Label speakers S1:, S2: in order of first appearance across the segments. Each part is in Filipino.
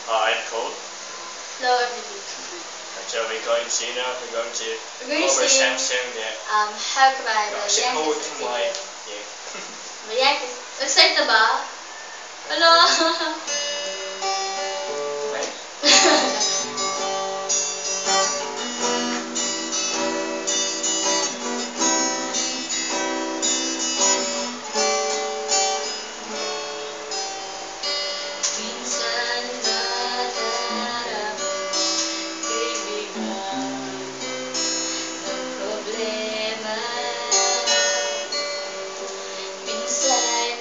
S1: I'm cold.
S2: Hello everybody.
S1: So we're going to now. We're going to
S2: cover
S1: Samsung.
S2: How can I
S1: Kasi cold to my
S2: excited na ba? Ano?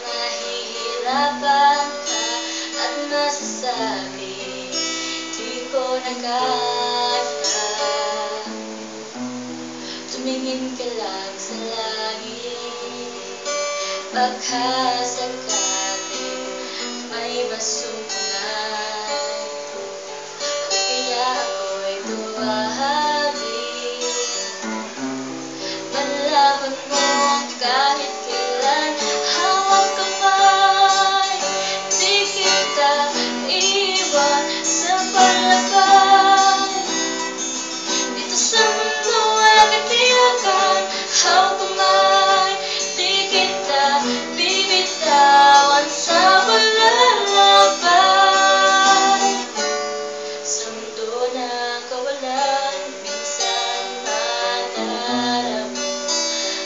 S3: Nahihirapan ka at masasabi di ko na kaya. Tumingin ka lang sa langit, baka sakaling may masungay. Kaya ako'y tuwahagi, malaman mo kahit kailan. Hawak kamay, di kita iwan sa palagay. Dito sa mundo aking tiyakan. Hawak kamay, di kita bibitawan sa paglalakbay. Sa mundo na kawalan, minsan madarama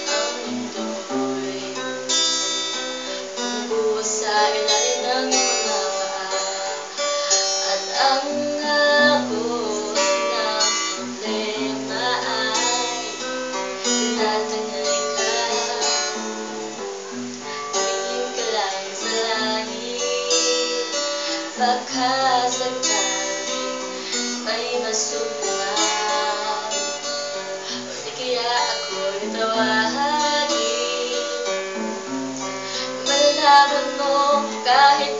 S3: ang mundo'y bumubuhos sa ilalim ng iyong mga paa. At ang agos ng problema ay tinatangay ka. Tumingin ka lang sa langit, baka sakaling may masungay. O di kaya ako'y tawagin, malaman mo kahit